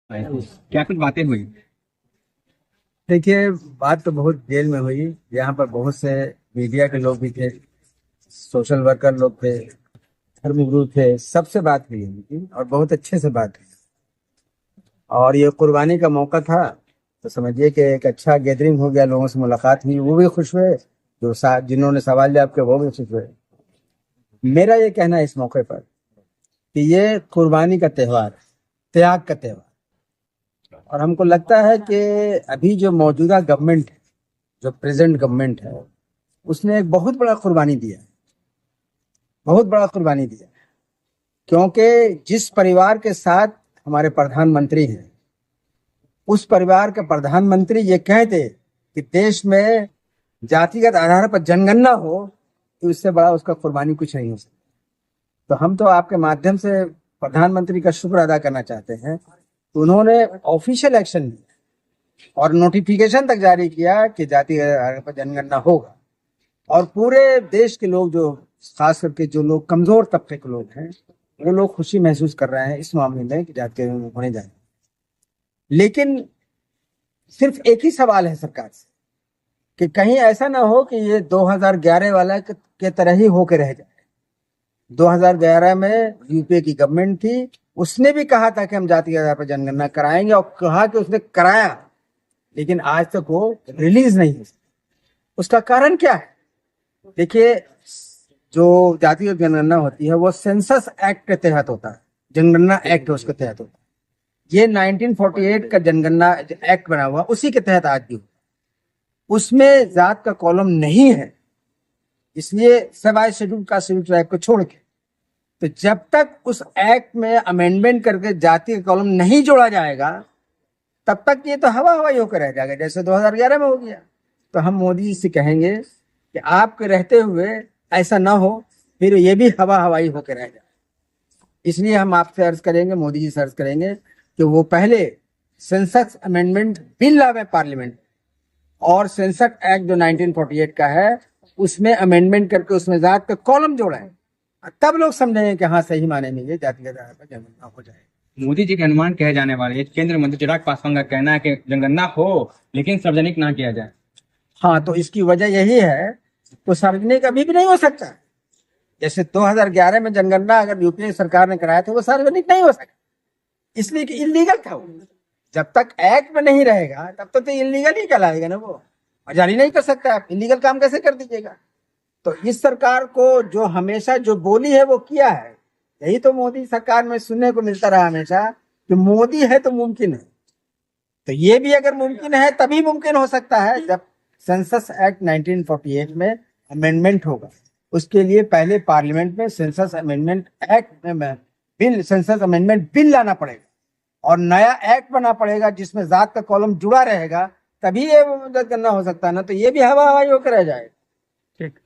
क्या कुछ बातें हुई? देखिए, बात तो बहुत जेल में हुई। यहाँ पर बहुत से मीडिया के लोग भी थे, सोशल वर्कर लोग थे, धर्मगुरु थे, सबसे बात हुई उनकी और बहुत अच्छे से बात हुई। और ये कुर्बानी का मौका था, तो समझिए कि एक अच्छा गैदरिंग हो गया, लोगों से मुलाकात हुई, वो भी खुश हुए, जिन्होंने सवाल जवाब किया वो भी खुश हुए। मेरा ये कहना है इस मौके पर कि ये कुर्बानी का त्योहार, त्याग का त्योहार। और हमको लगता है कि अभी जो मौजूदा गवर्नमेंट है, जो प्रेजेंट गवर्नमेंट है, उसने एक बहुत बड़ा कुर्बानी दिया है, बहुत बड़ा कुर्बानी दिया है। क्योंकि जिस परिवार के साथ हमारे प्रधानमंत्री हैं, उस परिवार के प्रधानमंत्री ये कहते कि देश में जातिगत आधार पर जनगणना हो, तो इससे बड़ा उसका कुर्बानी कुछ नहीं हो सकता। तो हम तो आपके माध्यम से प्रधानमंत्री का शुक्र अदा करना चाहते हैं कि उन्होंने ऑफिशियल एक्शन लिया और नोटिफिकेशन तक जारी किया कि जातिगत आधार पर जनगणना होगा। और पूरे देश के लोग, जो खास करके जो लोग कमजोर तबके के लोग हैं, वो लोग खुशी महसूस कर रहे हैं इस मामले में कि जाति होने जाए। लेकिन सिर्फ एक ही सवाल है सरकार से कि कहीं ऐसा ना हो कि ये 2011 वाला के तरह ही होके रह जाए। 2011 में यूपीए की गवर्नमेंट थी, उसने भी कहा था कि हम जाति आधार पर जनगणना कराएंगे और कहा कि उसने कराया, लेकिन आज तक वो रिलीज नहीं है। उसका कारण क्या है? देखिए, जो जातिगत जनगणना होती है वो सेंसस एक्ट के तहत होता है, जनगणना एक्ट उसके तहत होता है। ये 1948 का जनगणना एक्ट बना हुआ, उसी के तहत आज भी उसमें जात का कॉलम नहीं है, इसलिए सवाई शेड्यूल का शेड्यूल ट्राइब को छोड़ के। तो जब तक उस एक्ट में अमेंडमेंट करके जाति का कॉलम नहीं जोड़ा जाएगा, तब तक ये तो हवा हवाई होकर रह जाएगा, जैसे 2011 में हो गया। तो हम मोदी जी से कहेंगे कि आपके रहते हुए ऐसा ना हो, फिर ये भी हवा हवाई होकर रह जाए। इसलिए हम आपसे अर्ज करेंगे, मोदी जी से अर्ज करेंगे कि वो पहले सेंसस अमेंडमेंट बिल लावे पार्लियामेंट, और सेंसस एक्ट जो 1948 का है उसमें अमेंडमेंट करके उसमें जात का कॉलम जोड़ा है, तब लोग समझेंगे कि हाँ सही माने में ये जातिगत आधार पर जनगणना हो जाए। मोदी जी के अनुमान कहे जाने वाले केंद्रीय मंत्री चिराग पासवान का कहना है कि जनगणना हो लेकिन सार्वजनिक ना किया जाए। हाँ, तो इसकी वजह यही है, तो सार्वजनिक अभी भी नहीं हो सकता। जैसे 2011 में जनगणना अगर यूपीए सरकार ने कराया तो वो सार्वजनिक नहीं हो सका, इसलिए कि इलीगल था वो। जब तक एक्ट में नहीं रहेगा तब तक तो इलीगल ही कहलाएगा ना, वो जारी नहीं कर सकता। आप इलीगल काम कैसे कर दीजिएगा? तो इस सरकार को जो हमेशा जो बोली है वो किया है। यही तो मोदी सरकार में सुनने को मिलता रहा हमेशा कि मोदी है तो मुमकिन है। तो ये भी अगर मुमकिन है तभी मुमकिन हो सकता है जब सेंसस एक्ट 1948 में अमेंडमेंट होगा। उसके लिए पहले पार्लियामेंट में सेंसस अमेंडमेंट एक्ट में बिल, सेंसस अमेंडमेंट बिल लाना पड़ेगा और नया एक्ट बना पड़ेगा जिसमें जात का कॉलम जुड़ा रहेगा, तभी ये करना हो सकता है ना। तो ये भी हवा हवाई होकर रह जाएगा। ठीक।